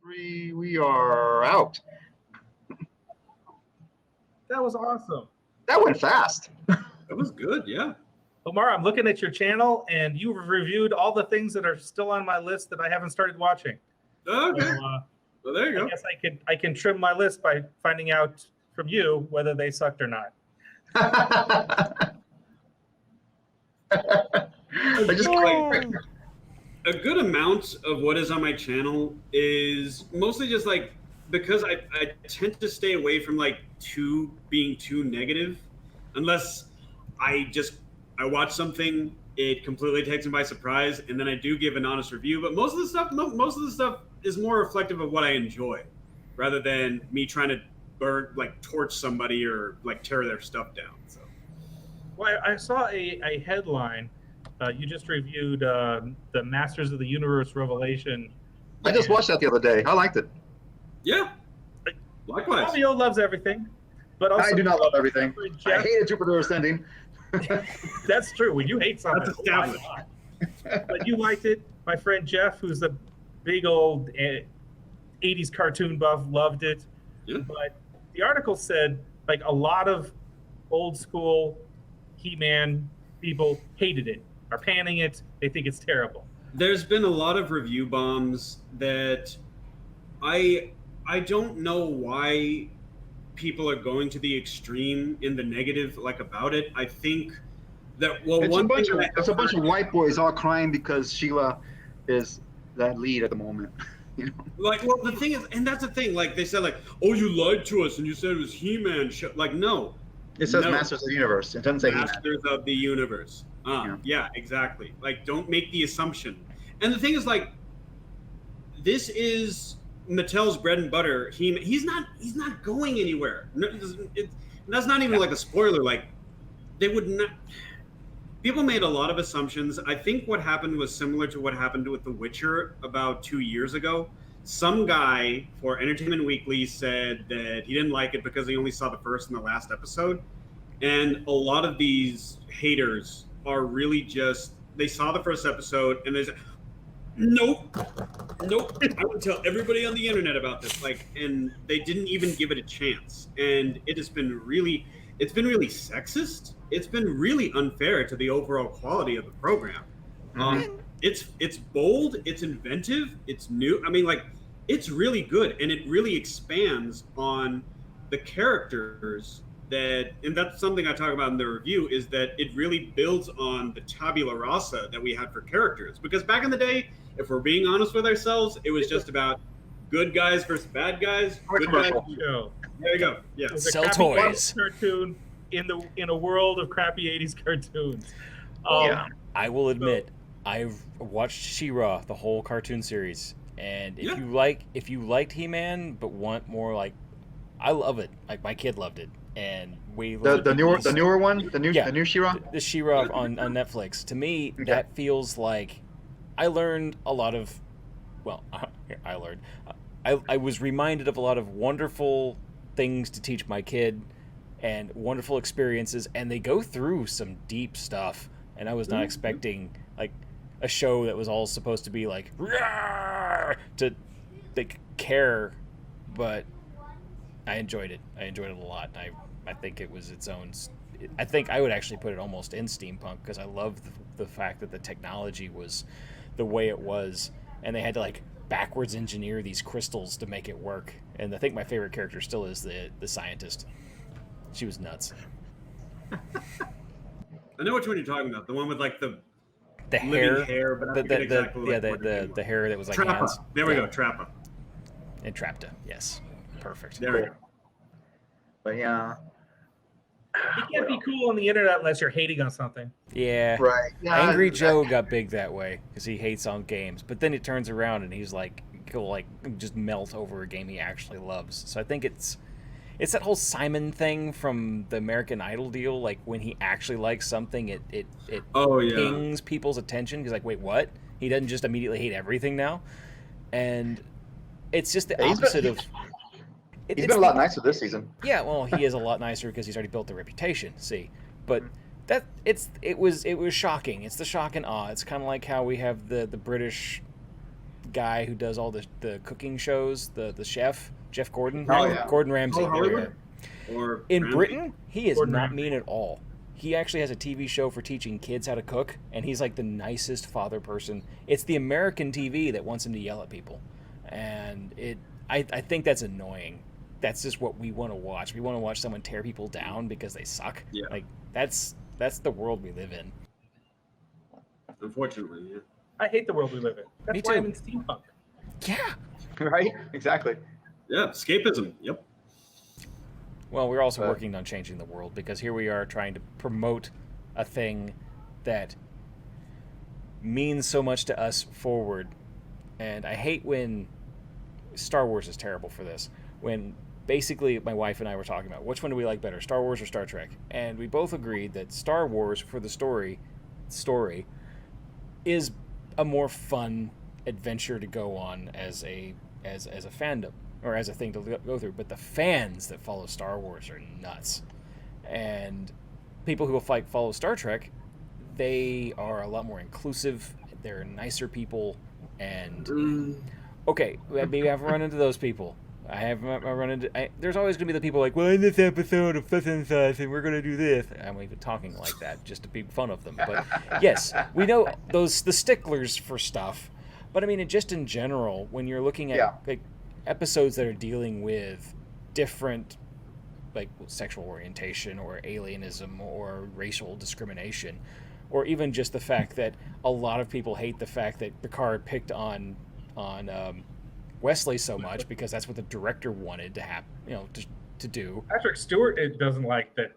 We are out. That was awesome. That went fast. That was good, yeah. Omar, I'm looking at your channel, and you've reviewed all the things that are still on my list that I haven't started watching. Okay. So, Well, there you go. I guess I can trim my list by finding out from you whether they sucked or not. I just A good amount of what is on my channel is mostly just like because I tend to stay away from like being too negative, unless I watch something, it completely takes me by surprise, and then I do give an honest review. But most of the stuff is more reflective of what I enjoy, rather than me trying to torch somebody or like tear their stuff down. So, well, I saw a headline. You just reviewed the Masters of the Universe Revelation. I just watched that the other day. I liked it. yeah, likewise. Fabio loves everything, but also I do not love everything. I Jeff, hated Jupiter Ascending. that's true. When you hate something, That's established. but you liked it. My friend Jeff, who's a big old 80s cartoon buff, loved it. Yeah. But the article said like a lot of old school He-Man people hated it, are panning it. They think it's terrible. There's been a lot of review bombs that I don't know why people are going to the extreme in the negative about it. I think that It's a bunch of white boys all crying because Sheila is that lead at the moment. You know? The thing is, and that's the thing, they said oh, you lied to us and you said it was He-Man show. No. It says No. Masters of the Universe. It doesn't say He-Man. Masters of the Universe. Yeah, exactly. Don't make the assumption. And the thing is, this is Mattel's bread and butter. He's not going anywhere. That's not even a spoiler. They would not. People made a lot of assumptions. I think what happened was similar to what happened with The Witcher about 2 years ago. Some guy for Entertainment Weekly said that he didn't like it because he only saw the first and the last episode. And a lot of these haters are really just, they saw the first episode and they said, nope, I would tell everybody on the internet about this. And they didn't even give it a chance. And it's been really sexist. It's been really unfair to the overall quality of the program. It's bold, it's inventive, it's new. It's really good, and it really expands on the characters and that's something I talk about in the review, is that it really builds on the tabula rasa that we had for characters. Because back in the day, if we're being honest with ourselves, it was just about good guys versus bad guys. Good guys. There you go. Yeah. Sell toys. Cartoon in a world of crappy 80s cartoons. Yeah. I will admit, I've watched She-Ra, the whole cartoon series, and if you liked He-Man but want more I love it. My kid loved it, and the newer one, the new She-Ra. The She-Ra on Netflix. To me, that feels like I learned a lot of. Well, I learned. I was reminded of a lot of wonderful things to teach my kid, and wonderful experiences, and they go through some deep stuff. And I was not expecting a show that was all supposed to be to care, but I enjoyed it. I enjoyed it a lot. I think it was its own. I think I would actually put it almost in steampunk, because I love the fact that the technology was the way it was, and they had to backwards engineer these crystals to make it work. And I think my favorite character still is the scientist. She was nuts. I know which one you're talking about. The one with the hair, but I forget exactly the hair that was Trappa. hands. There we go, Trappa. And Trapta, yes. Perfect. There we go. But yeah. You can't be cool on the internet unless you're hating on something. Yeah. Right. Yeah, Angry Joe got big that way because he hates on games. But then he turns around and he's he'll just melt over a game he actually loves. So I think it's that whole Simon thing from the American Idol deal. When he actually likes something, it pings people's attention. He's wait, what? He doesn't just immediately hate everything now. And it's just the opposite of... He's been a lot nicer this season. Yeah, well, he is a lot nicer because he's already built a reputation. See, but it was shocking. It's the shock and awe. It's kind of like how we have the British guy who does all the the cooking shows, the chef Jeff Gordon, Oh, yeah. Gordon Ramsay. Oh, there we Hollywood? go. Or In Ramsay? Britain, he is Gordon not Ramsay. mean at all. He actually has a TV show for teaching kids how to cook, and he's like the nicest father person. It's the American TV that wants him to yell at people, and I think that's annoying. That's just what we want to watch. We want to watch someone tear people down because they suck. Yeah. Like that's the world we live in. Unfortunately, yeah. I hate the world we live in. That's Me why too. I'm in steampunk. Yeah. Right? Exactly. Yeah, escapism. Yep. Well, we're also working on changing the world because here we are trying to promote a thing that means so much to us forward. And I hate when Star Wars is terrible for this. When basically my wife and I were talking about which one do we like better, Star Wars or Star Trek? And we both agreed that Star Wars for the story is a more fun adventure to go on as a fandom or as a thing to go through. But the fans that follow Star Wars are nuts, and people who follow Star Trek, they are a lot more inclusive. They're nicer people, and okay, maybe I've run into those people. I run into. There's always going to be the people like, well, in this episode of such and such, and we're going to do this. I'm even talking like that just to make fun of them. But yes, we know the sticklers for stuff. But I mean, just in general, when you're looking at like episodes that are dealing with different, like sexual orientation or alienism or racial discrimination, or even just the fact that a lot of people hate the fact that Picard picked on Wesley so much because that's what the director wanted to have, to do. Patrick Stewart doesn't like that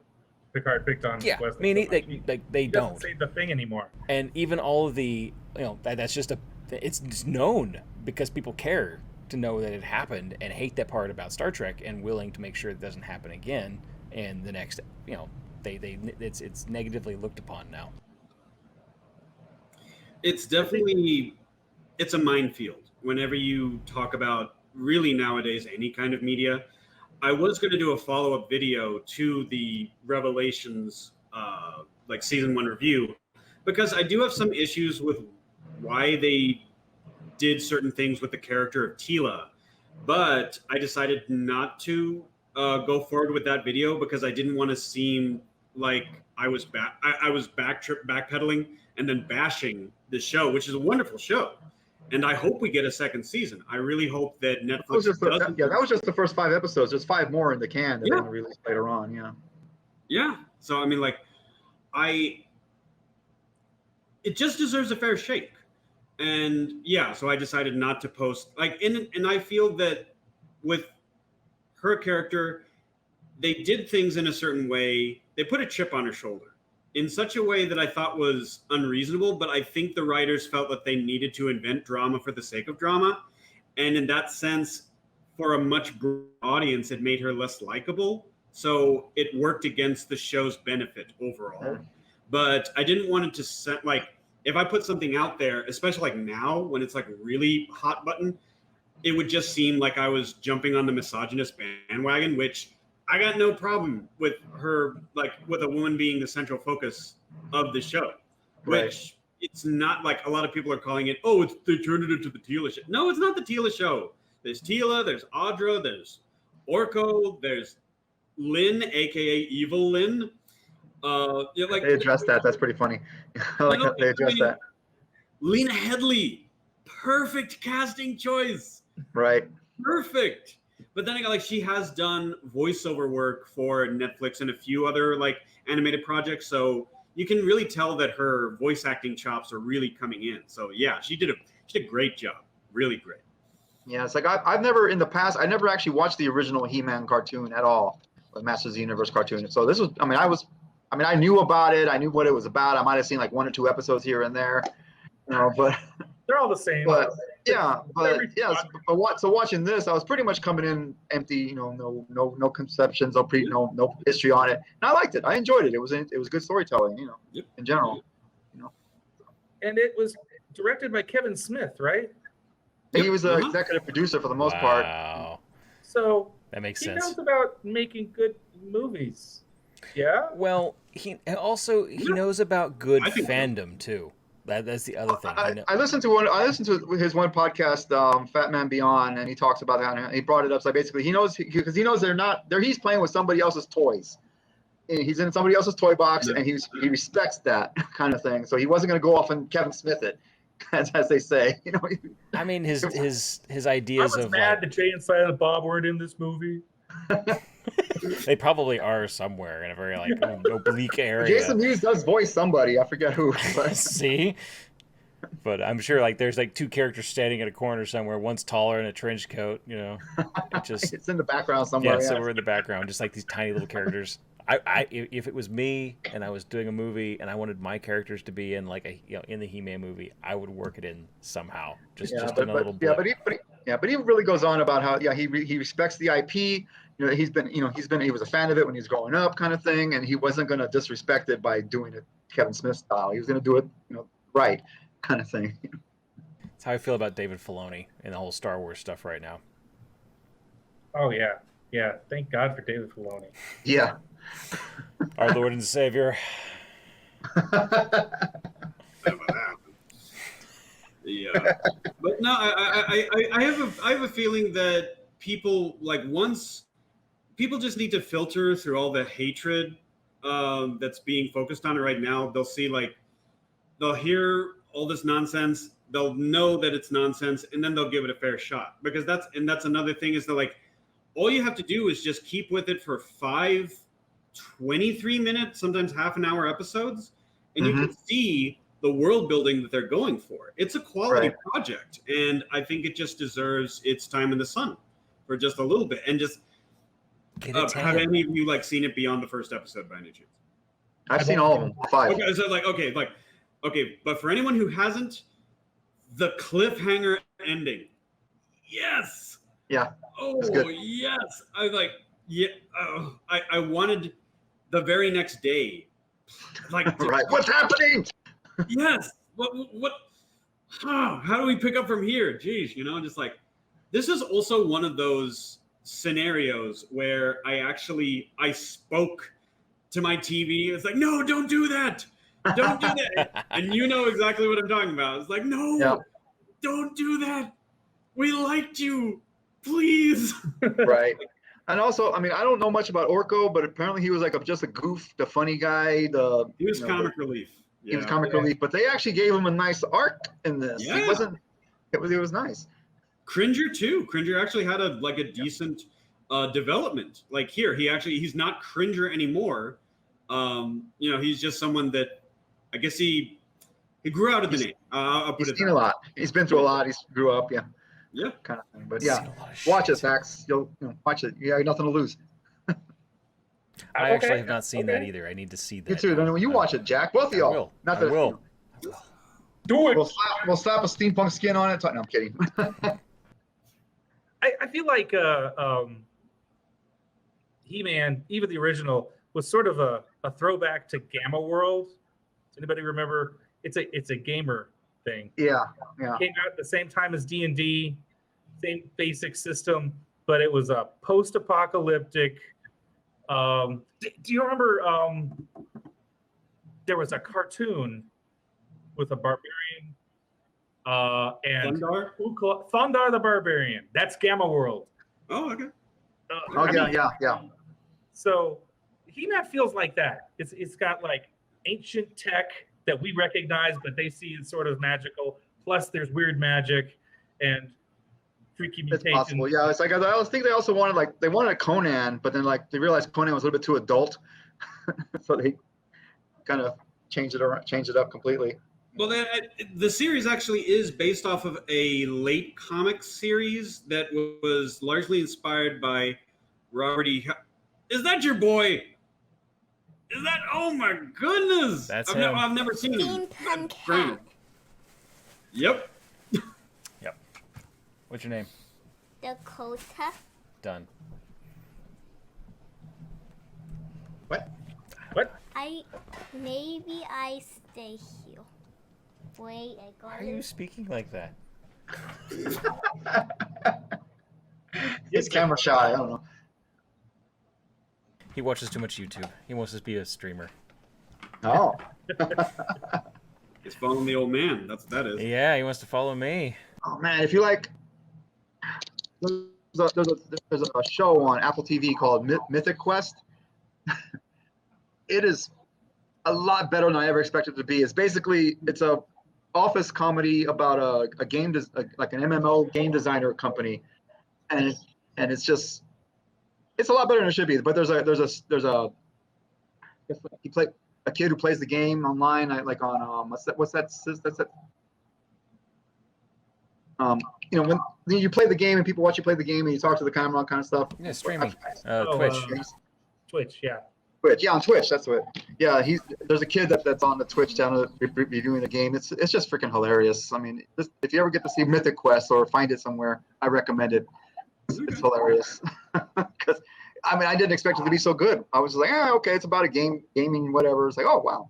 Picard picked on Yeah, Wesley. I mean, so much. they He don't. doesn't say the thing anymore. And even all of the, that's just it's known because people care to know that it happened and hate that part about Star Trek and willing to make sure it doesn't happen again. And the next, it's negatively looked upon now. It's definitely, it's a minefield whenever you talk about really nowadays any kind of media. I was going to do a follow-up video to the Revelations like season 1 review because I do have some issues with why they did certain things with the character of Tila, but I decided not to go forward with that video because I didn't want to seem like I was backpedaling and then bashing the show, which is a wonderful show. And I hope we get a second season. I really hope that Netflix doesn't. That was just the first 5 episodes. There's 5 more in the can that they're going to release later on. Yeah. Yeah. So I mean, like, it just deserves a fair shake. And yeah, so I decided not to post. And I feel that with her character, they did things in a certain way. They put a chip on her shoulder in such a way that I thought was unreasonable, but I think the writers felt that they needed to invent drama for the sake of drama. And in that sense, for a much broader audience, it made her less likable. So it worked against the show's benefit overall. But I didn't want it to set, if I put something out there, especially like now when it's like really hot button, it would just seem like I was jumping on the misogynist bandwagon, which I got no problem with her, with a woman being the central focus of the show, which it's not like a lot of people are calling it, they turned it into the Tila show. No, it's not the Tila show. There's Tila, there's Audra, there's Orko, there's Lynn, aka Evil Lynn. They addressed that. That's pretty funny. They addressed that. Lena Headey, perfect casting choice. Right. Perfect. But then she has done voiceover work for Netflix and a few other animated projects, so you can really tell that her voice acting chops are really coming in. So yeah, she did a great job, really great. Yeah, it's like I've never in the past I never actually watched the original He-Man cartoon at all, the Masters of the Universe cartoon. So this was I knew about it, I knew what it was about. I might have seen 1 or 2 episodes here and there, but they're all the same. So watching this, I was pretty much coming in empty, no conceptions, no history on it, and I liked it. I enjoyed it. It was good storytelling, in general. And it was directed by Kevin Smith, right? He was the executive producer for the most part. Wow. So that makes he sense. knows about making good movies. Yeah. Well, he knows about good fandom too. That's the other thing. I listened to his one podcast, Fat Man Beyond, and he talks about that. And he brought it up. So basically, he knows because he knows he's playing with somebody else's toys. And he's in somebody else's toy box, and he respects that kind of thing. So he wasn't going to go off and Kevin Smith it, as they say. You know. I mean, his I ideas was of mad like, that Jay and Silent Bob weren't in this movie. they probably are somewhere in a very like oblique area. Jason Mewes does voice somebody. I forget who. But. See. But I'm sure like there's like two characters standing in a corner somewhere. One's taller in a trench coat. You know, it's in the background somewhere. Yeah, somewhere in the background, just like these tiny little characters. If it was me and I was doing a movie and I wanted my characters to be in like in the He-Man movie, I would work it in somehow. Just in a little blip. But he really goes on about how he respects the IP. You know, he was a fan of it when he was growing up, kind of thing, and he wasn't going to disrespect it by doing it Kevin Smith style. He was going to do it, right, kind of thing. That's how I feel about David Filoni and the whole Star Wars stuff right now. Oh yeah. Thank God for David Filoni. Yeah. Our Lord and Savior. Yeah, but no, I have a feeling that people people just need to filter through all the hatred that's being focused on it right now. They'll hear all this nonsense, they'll know that it's nonsense, and then they'll give it a fair shot. Because that's another thing is that like all you have to do is just keep with it for 5 23-minute, sometimes half an hour episodes, and you can see the world building that they're going for. It's a quality project, and I think it just deserves its time in the sun for just a little bit. And just have any of you seen it beyond the first episode by any chance? I've seen all of them. 5. Okay, so okay, but for anyone who hasn't, the cliffhanger ending. Yes. Yeah. Oh yes. I wanted the very next day. Right. What's happening? Yes. What? How do we pick up from here? Jeez, just this is also one of those scenarios where I spoke to my TV. It's like, no, don't do that. Don't do that. And you know exactly what I'm talking about. It's like, no, don't do that. We liked you. Please. Right. And also, I mean, I don't know much about Orko, but apparently he was just a goof, the funny guy. He was comic relief. He was comic relief, but they actually gave him a nice arc in this. Yeah. It was nice. Cringer too. Cringer actually had a decent development. Like here, he's not Cringer anymore. He's just someone that I guess he grew out of the name. I'll put He's seen a lot. He's been through a lot. He's grew up. Yeah. Yeah. Kind of thing. But yeah, watch it, Max. You'll watch it. You got nothing to lose. I actually have not seen that either. I need to see that. You too. Then when you watch it, Jack, both of y'all. I will. Not that, I will. Do it. We'll slap a steampunk skin on it. No, I'm kidding. I feel like He-Man, even the original, was sort of a throwback to Gamma World. Does anybody remember? It's a gamer thing. Yeah. Came out at the same time as D&D, same basic system, but it was a post-apocalyptic. Do you remember? There was a cartoon with a barbarian and Thundar the Barbarian. That's Gamma World. Oh, okay. Yeah. So He-Man feels like that. It's got ancient tech that we recognize, but they see as sort of magical. Plus, there's weird magic and freaky mutations. It's possible. Yeah, it's I think they also wanted they wanted a Conan, but then they realized Conan was a little bit too adult, so they kind of changed it up completely. Well, the series actually is based off of a late comic series that was largely inspired by Robert E. Is that your boy? Is that? Oh my goodness! That's him. I've never seen him. Cat. Yep. Yep. What's your name? Dakota. Done. What? Maybe I stay here. Wait, I got Why are you speaking like that? He's camera shy. I don't know. He watches too much YouTube. He wants to be a streamer. Oh. He's following the old man. That's what that is. Yeah, he wants to follow me. Oh man, if you like, there's a show on Apple TV called Mythic Quest. It is a lot better than I ever expected it to be. It's a office comedy about a game like an MMO game designer company, and it's a lot better than it should be. But there's a kid who plays the game online, like on what's that when you play the game and people watch you play the game and you talk to the camera, all kind of stuff. Yeah, streaming. Oh, Twitch. Twitch, yeah. Twitch, yeah, on Twitch. That's what. Yeah, there's a kid that's on the Twitch channel reviewing the game. It's just freaking hilarious. I mean, if you ever get to see Mythic Quest or find it somewhere, I recommend it. It's hilarious. Because I didn't expect it to be so good. I was just like, okay, it's about a gaming, whatever. It's like, oh wow.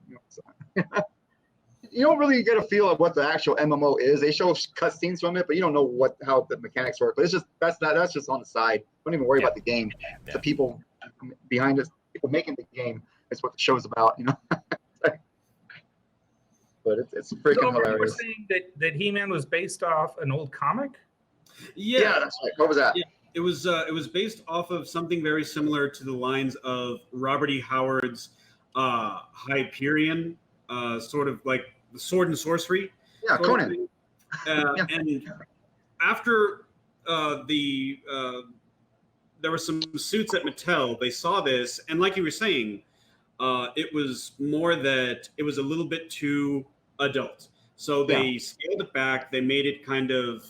You don't really get a feel of what the actual MMO is. They show cutscenes from it, but you don't know how the mechanics work. But it's just that's just on the side. Don't even worry about the game. The people behind it, people making the game, is what the show's about. But it's freaking hilarious. You were saying that He-Man was based off an old comic? Yeah, that's right. What was that? Yeah, it was based off of something very similar to the lines of Robert E. Howard's Hyperion, sort of like the Sword and Sorcery. Yeah, Conan. And after there were some suits at Mattel, they saw this, and like you were saying, it was more that it was a little bit too adult. So they scaled it back. They made it kind of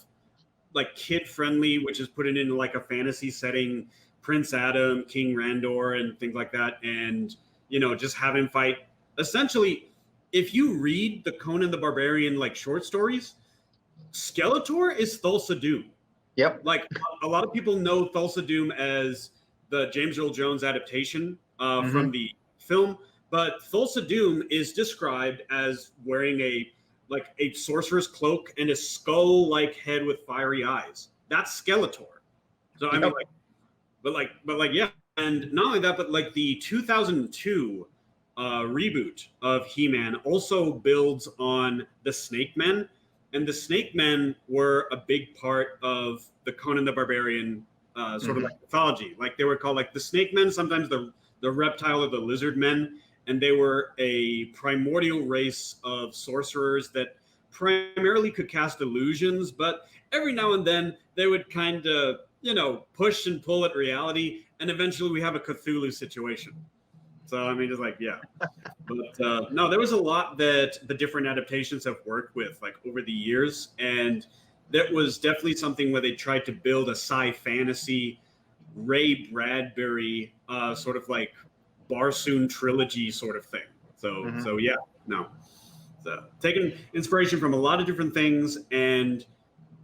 like kid friendly, which is put it into like a fantasy setting, Prince Adam, King Randor, and things like that. And, just have him fight. Essentially, if you read the Conan the Barbarian like short stories, Skeletor is Thulsa Doom. Yep. Like a lot of people know Thulsa Doom as the James Earl Jones adaptation from the film, but Thulsa Doom is described as wearing a sorcerer's cloak and a skull-like head with fiery eyes. That's Skeletor. So I mean, yeah. And not only that, but like the 2002 reboot of He-Man also builds on the Snake Men, and the Snake Men were a big part of the Conan the Barbarian sort of like mythology. Like they were called like the Snake Men, sometimes the reptile or the lizard men, and they were a primordial race of sorcerers that primarily could cast illusions, but every now and then they would kind of, push and pull at reality, and eventually we have a Cthulhu situation. So, I mean, it's like, yeah. But no, there was a lot that the different adaptations have worked with, like, over the years, and that was definitely something where they tried to build a sci-fantasy, Ray Bradbury sort of like Barsoon trilogy sort of thing. So yeah, no. So taking inspiration from a lot of different things, and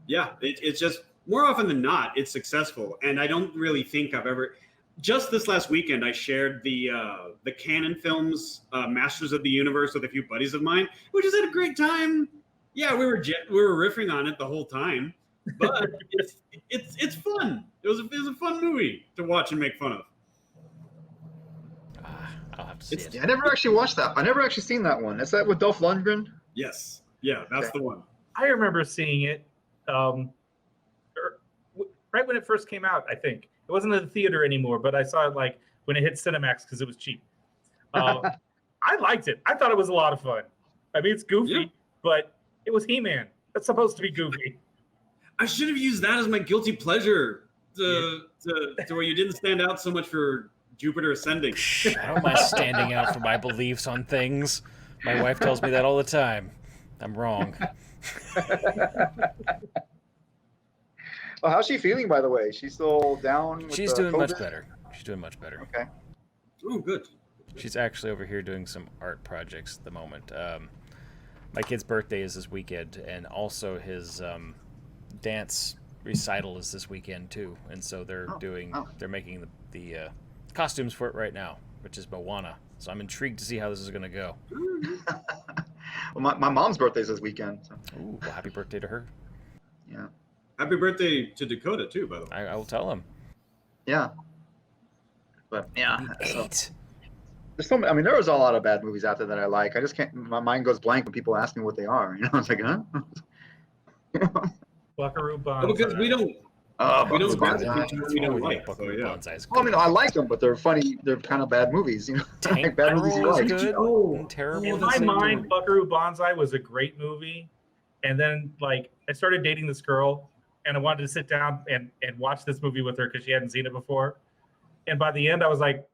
yeah, it's just more often than not, it's successful. And I don't really think I've ever. Just this last weekend, I shared the Canon Films Masters of the Universe with a few buddies of mine. We just had a great time. Yeah, we were riffing on it the whole time, but it's fun. It was a fun movie to watch and make fun of. I'll have to see it. Yeah, I never actually watched that. I never actually seen that one. Is that with Dolph Lundgren? Yes. Yeah, that's the one. I remember seeing it right when it first came out, I think. It wasn't in the theater anymore, but I saw it like when it hit Cinemax because it was cheap. I liked it. I thought it was a lot of fun. I mean, it's goofy, but it was He-Man. That's supposed to be goofy. I should have used that as my guilty pleasure to where you didn't stand out so much for Jupiter Ascending. I don't mind standing out for my beliefs on things. My wife tells me that all the time. I'm wrong. Well, how's she feeling, by the way? She's still down with She's doing COVID? much better. She's doing much better. Okay. Oh, good. She's actually over here doing some art projects at the moment. My kid's birthday is this weekend, and also his dance recital is this weekend too. And so they're making the costumes for it right now, which is Moana. So I'm intrigued to see how this is going to go. Well, my mom's birthday is this weekend. So. Ooh, well, happy birthday to her. Yeah. Happy birthday to Dakota too, by the way. I will tell him. Yeah. But yeah. So. there's so many, I mean, there was a lot of bad movies out there that I like. I just can't. My mind goes blank when people ask me what they are. You know, it's like, huh? Buckaroo Well, because Banzai. we don't Buckaroo gravitate Banzai. to what we don't like. So, Buckaroo yeah. Banzai is Well, I good. mean, I like them, but they're funny. They're kind of bad movies. You know, Tank like bad movies you Girl is like. good. Oh, And terrible. In at the my same mind, time. Buckaroo Banzai was a great movie. And then, like, I started dating this girl, and I wanted to sit down and watch this movie with her because she hadn't seen it before. And by the end, I was like,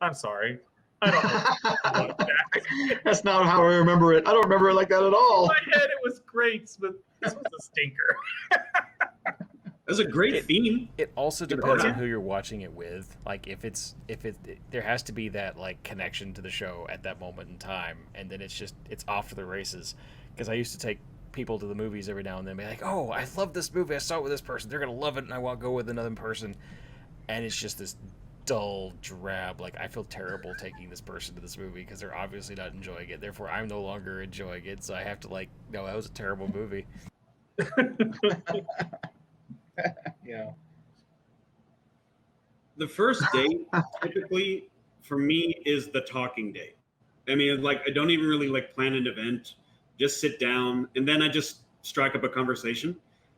I'm sorry. I don't know like that. That's not how I remember it. I don't remember it like that at In all. my head, it was great, but this was a stinker. That's a great theme. It also Give it depends a on shot. who you're watching it with. Like if there has to be that like connection to the show at that moment in time, and then it's off to the races. Because I used to take people to the movies every now and then, and be like, oh, I love this movie. I saw it with this person. They're gonna love it, and I want to go with another person. And it's just this dull, drab. Like I feel terrible taking this person to this movie because they're obviously not enjoying it. Therefore, I'm no longer enjoying it. So I have to like, no, that was a terrible movie. Yeah. The first date typically for me is the talking date. I mean, like I don't even really like plan an event. Just sit down and then I just strike up a conversation.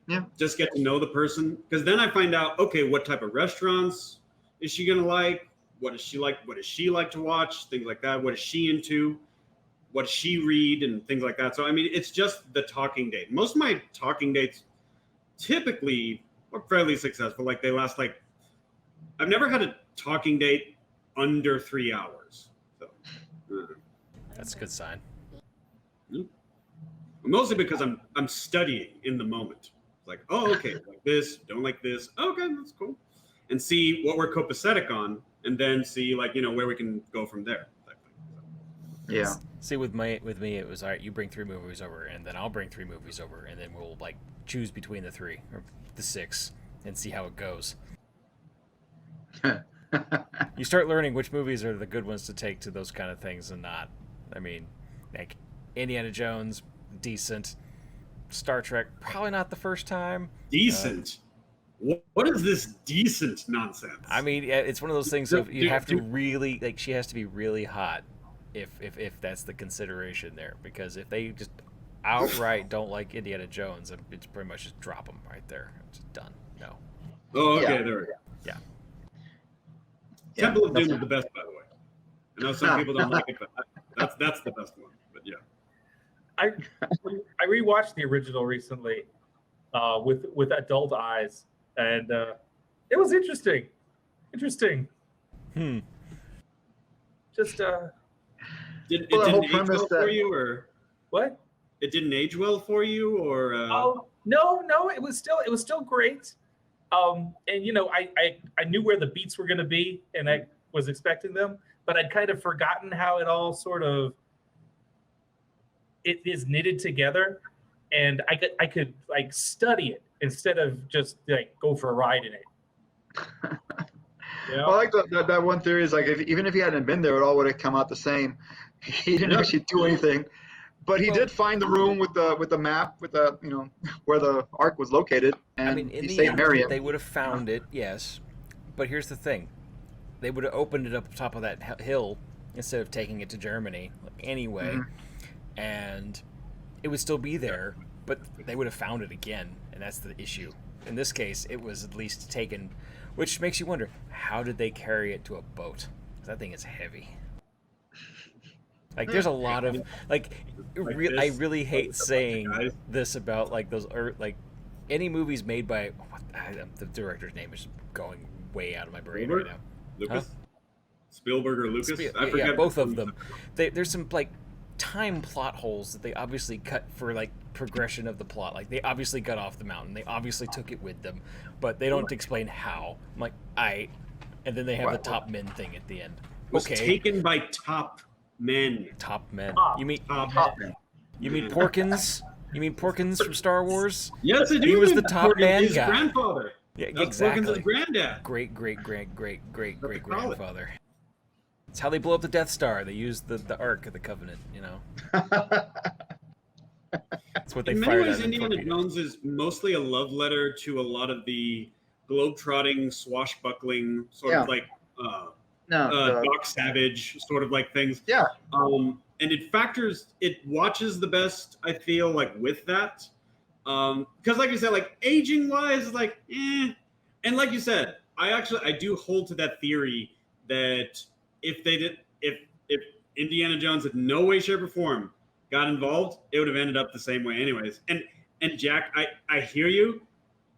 Yeah. Just get to know the person because then I find out, okay, what type of restaurants is she gonna like? What does she like? What does she like to watch? Things like that. What is she into? What does she read and things like that? So I mean, it's just the talking date. Most of my talking dates typically are fairly successful. Like they last like I've never had a talking date under 3 hours. So That's a good sign. mostly because I'm studying in the moment. Like, oh, okay, like this, don't like this. Okay, that's cool. And see what we're copacetic on, and then see like where we can go from there. Type thing. Yeah. See, with me, it was all right. You bring 3 movies over, and then I'll bring 3 movies over, and then we'll like choose between the 3 or the 6 and see how it goes. You start learning which movies are the good ones to take to those kind of things and not. I mean, like Indiana Jones, decent. Star Trek, probably not the first time. Decent. What is this decent nonsense? I mean, it's one of those things of you Dude, have to really like. She has to be really hot, if that's the consideration there. Because if they just outright don't like Indiana Jones, it's pretty much just drop them right there. It's just done. No. Oh, okay, Yeah. there we go. Yeah. Temple of Doom that's- is the best, by the way. I know some people don't like it, but that's the best one. But yeah. I rewatched the original recently with adult eyes, and it was interesting. Just It Well, the whole didn't age premise well that- for you, or what? it didn't age well for you, or Oh no, it was still great. And I knew where the beats were going to be, and I was expecting them, but I'd kind of forgotten how it all sort of it is knitted together, and I could like study it instead of just like go for a ride in it. You know? I like that one theory is like even if he hadn't been there, it all would have come out the same. He didn't actually do anything, but he did find the room with the map with the where the Ark was located, and I mean, in he the saved end, Miriam. they would have found it, yes. But here's the thing: they would have opened it up top of that hill instead of taking it to Germany anyway, and it would still be there. But they would have found it again, and that's the issue. In this case, it was at least taken, which makes you wonder: how did they carry it to a boat? 'Cause that thing is heavy. Like, there's a lot of like I really hate saying this about like those like any movies made by the director's name is going way out of my brain right now. Lucas, Spielberg or Lucas? I Yeah, forget both of who's- them. There's some like time plot holes that they obviously cut for like progression of the plot. Like they obviously got off the mountain. They obviously took it with them, but they don't explain how. I'm like, and then they have the top men thing at the end. Was Okay, taken by top men. top men. Top. You mean Top man. Porkins? You mean Porkins from Star Wars? Yes, I do. He was mean the top Porkins, man his guy. grandfather. Yeah, That's exactly. Porkins' granddad. Great What they call it. grandfather. It's how they blow up the Death Star. They use the Ark of the Covenant. That's what they In many fired ways, out of Indiana torpedoes. Jones is mostly a love letter to a lot of the globe-trotting, swashbuckling, sort Yeah. of like Doc Savage sort of like things. Yeah. And it watches the best, I feel, like with that. Because like you said, like aging wise, like and like you said, I do hold to that theory that if Indiana Jones in no way, shape, or form got involved, it would have ended up the same way anyways. And Jack, I hear you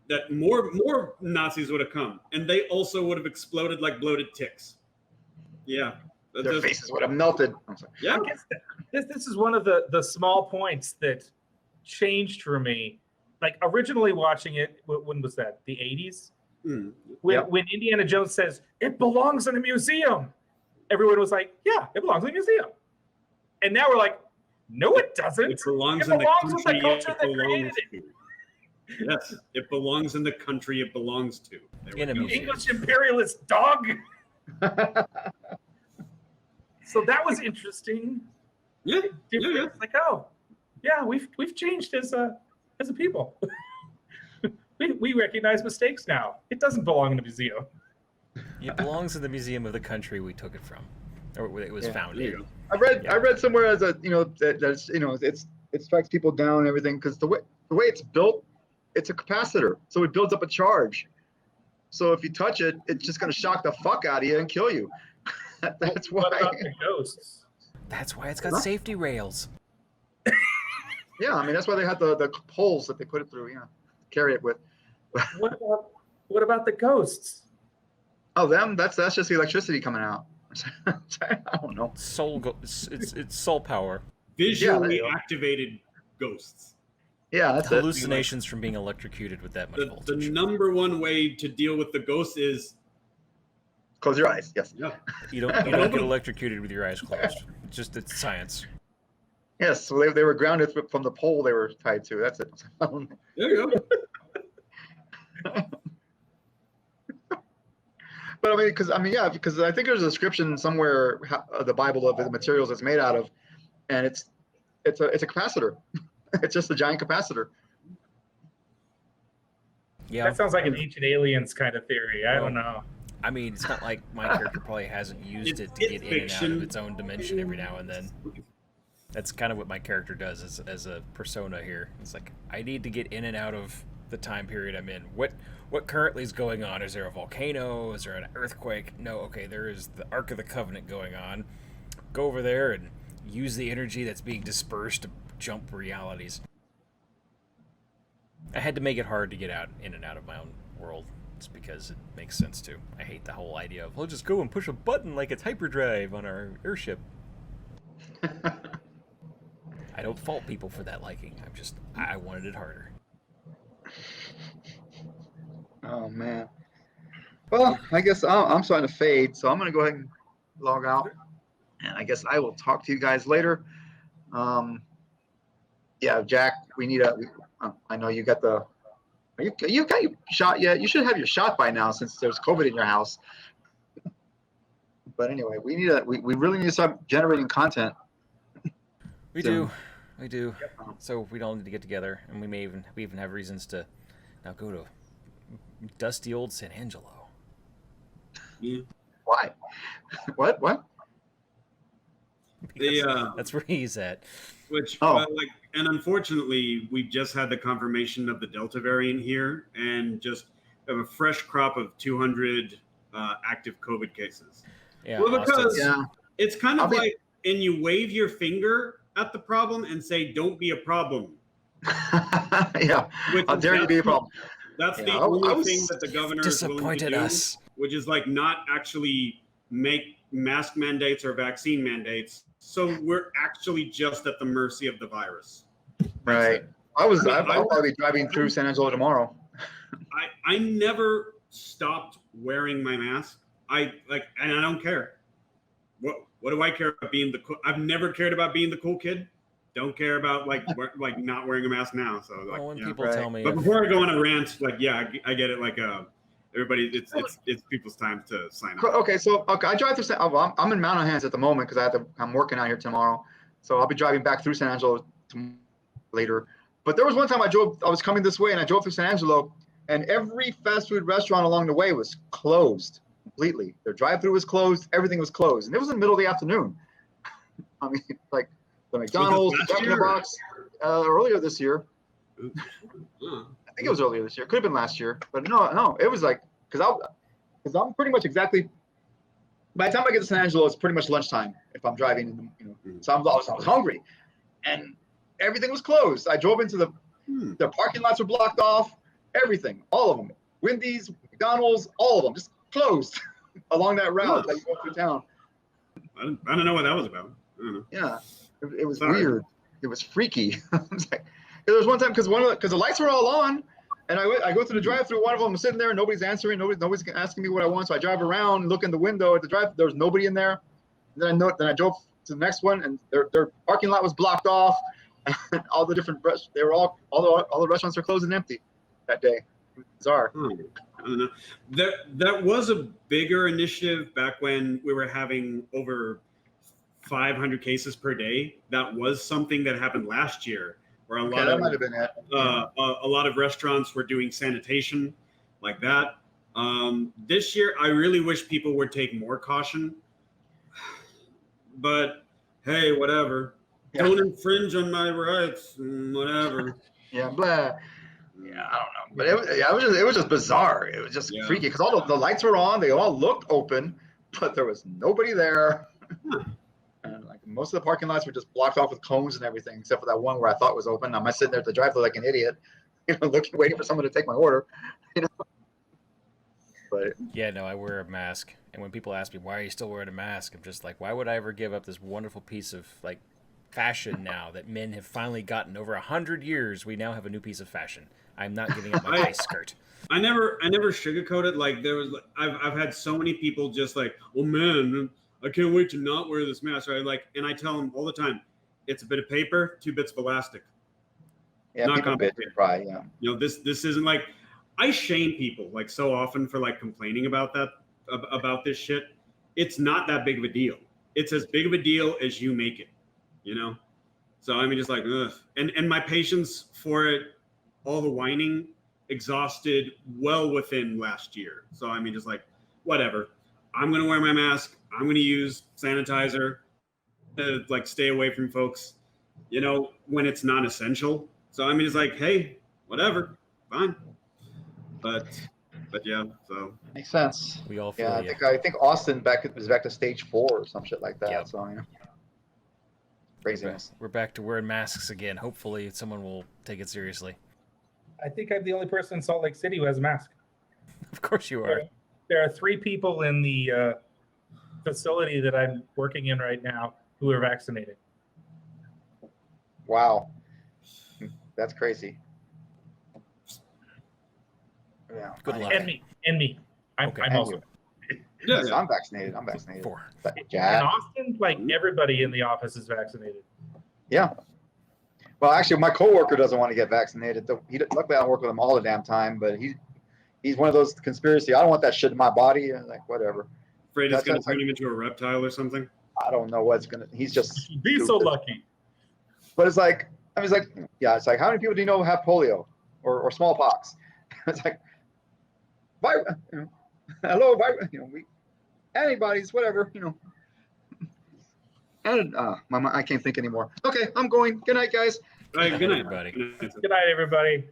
that more Nazis would have come, and they also would have exploded like bloated ticks. Yeah. Their faces would have melted. I'm sorry. Yeah. I guess this is one of the small points that changed for me. Like originally watching it, when was that? The 80s? When Indiana Jones says, "It belongs in a museum," everyone was like, "Yeah, it belongs in a museum." And now we're like, "No, it doesn't. It belongs in the country it belongs to. Yes, it belongs in the country it belongs to. In a museum. English imperialist dog." So that was interesting. Yeah. It's like, oh, yeah, we've changed as a people. we recognize mistakes now. It doesn't belong in a museum. It belongs in the museum of the country we took it from, or where it was founded. I read somewhere as a that it strikes people down and everything because the way it's built, it's a capacitor, so it builds up a charge. So if you touch it, it's just going to shock the fuck out of you and kill you. That's why. What about the ghosts? That's why it's got safety rails. Yeah, I mean that's why they had the poles that they put it through. Yeah, carry it with. What about the ghosts? Oh, them? That's just the electricity coming out. I don't know. It's soul power. Visually activated ghosts. Yeah, that's hallucinations from being electrocuted with that much voltage. The number one way to deal with the ghosts is close your eyes. Yes. Yeah. You don't get electrocuted with your eyes closed. It's science. Yes, so they were grounded from the pole they were tied to. That's it. There you go. But I mean, because I think there's a description somewhere of the Bible of the materials it's made out of, and it's a capacitor. It's just a giant capacitor. Yeah, that sounds like an Ancient Aliens kind of theory. I don't know. I mean, it's not like my character probably hasn't used it to get in and out of its own dimension every now and then. That's kind of what my character does as a persona here. It's like, I need to get in and out of the time period I'm in. What currently is going on? Is there a volcano? Is there an earthquake? No, okay, there is the Ark of the Covenant going on. Go over there and use the energy that's being dispersed to jump realities. I had to make it hard to get in and out of my own world. It's because it makes sense to. I hate the whole idea of, we'll just go and push a button like it's hyperdrive on our airship. I don't fault people for that liking. I wanted it harder. Oh man. Well, I guess I'm starting to fade, so I'm going to go ahead and log out. And I guess I will talk to you guys later. Yeah, Jack, we need I know you got the. You got your shot yet? You should have your shot by now since there's COVID in your house. But anyway, we really need to start generating content. We do. So we all need to get together, and we even have reasons to now go to dusty old San Angelo. Yeah. Why? What? That's where he's at. And unfortunately, we've just had the confirmation of the Delta variant here, and just have a fresh crop of 200 active COVID cases. Yeah. Well, because it's kind of like, and you wave your finger at the problem and say, "Don't be a problem." Yeah. How dare you be a problem? That's the only thing that the governor disappointed is willing to us. do, which is like not actually make mask mandates or vaccine mandates. So we're actually just at the mercy of the virus. Right. I'll probably be driving through San Angelo tomorrow. I never stopped wearing my mask. And I don't care. What do I care about being the cool? I've never cared about being the cool kid. Don't care about not wearing a mask now. So when people tell me, but before I go on a rant, I get it. Everybody, it's people's time to sign up. Okay, so I drive through. I'm in Mountain Hands at the moment because I'm working out here tomorrow, so I'll be driving back through San Angelo later. But there was one time I was coming this way and I drove through San Angelo, and every fast food restaurant along the way was closed. completely. Their drive-through was closed. Everything was closed, and it was in the middle of the afternoon. I mean, like the McDonald's, last Jack in the year? Box, earlier this year. Huh. I think it was earlier this year. Could have been last year, but no, it was like because I'm pretty much exactly. By the time I get to San Angelo, it's pretty much lunchtime if I'm driving. So I was hungry, and everything was closed. I drove into the parking lots were blocked off. Everything, all of them, Wendy's, McDonald's, all of them, just closed along that route that you go through town. I don't know what that was about. I don't know. Yeah, it was weird. It was freaky. Like, there was one time because the lights were all on, and I go through the drive-through. One of them was sitting there, nobody's answering. Nobody's asking me what I want. So I drive around, look in the window at the drive. There was nobody in there. And then I drove to the next one, and their parking lot was blocked off. And all the different they were all the restaurants were closed and empty that day. It was bizarre. I don't know. That was a bigger initiative back when we were having over 500 cases per day. That was something that happened last year, where a lot that might have been it. a lot of restaurants were doing sanitation like that. This year, I really wish people would take more caution. But hey, whatever. Yeah. Don't infringe on my rights. Whatever. Yeah, blah. Yeah, I don't know, but it was just bizarre. It was just freaky because all the lights were on. They all looked open, but there was nobody there. And like most of the parking lots were just blocked off with cones and everything, except for that one where I thought was open. I'm sitting there at the drive-thru like an idiot, waiting for someone to take my order. But yeah, no, I wear a mask, and when people ask me why are you still wearing a mask, I'm just like, why would I ever give up this wonderful piece of like fashion now that men have finally gotten over 100 years? We now have a new piece of fashion. I'm not giving up my face skirt. I never sugarcoat it. Like there was, I've had so many people just like, oh man, I can't wait to not wear this mask. Right? Like, and I tell them all the time, it's a bit of paper, 2 bits of elastic. yeah, Not people complicated. cry. Yeah, You know, this isn't like, I shame people like so often for like complaining about this shit. It's not that big of a deal. It's as big of a deal as you make it, you know? So I mean, just like, ugh. And my patience for it, all the whining, exhausted well within last year. So I mean, just like, whatever. I'm gonna wear my mask. I'm gonna use sanitizer to like stay away from folks, you know, when it's not essential. So I mean, it's like, hey, whatever, fine. But yeah, so makes sense. We all feel Yeah, I think Austin is back to stage 4 or some shit like that. Yep. So craziness. We're back to wearing masks again. Hopefully, someone will take it seriously. I think I'm the only person in Salt Lake City who has a mask. Of course, you are. There are 3 people in the facility that I'm working in right now who are vaccinated. Wow, that's crazy. Yeah. Good luck. And me. I'm Okay. I'm also. yeah. I'm vaccinated. 4. In Yeah. Austin, like everybody in the office is vaccinated. Yeah. Well, actually, my coworker doesn't want to get vaccinated. Luckily, I don't work with him all the damn time, but he's one of those conspiracy. I don't want that shit in my body. And like, whatever. Afraid it's gonna That's turn him into a reptile or something. I don't know what's gonna. He's just. Be so stupid. lucky. But it's like, it's like, how many people do you know have polio or smallpox? It's like, hello, antibodies, whatever, And I can't think anymore. Okay, I'm going. Good night, guys. All right, good night, Everybody. Good night. Good night, everybody.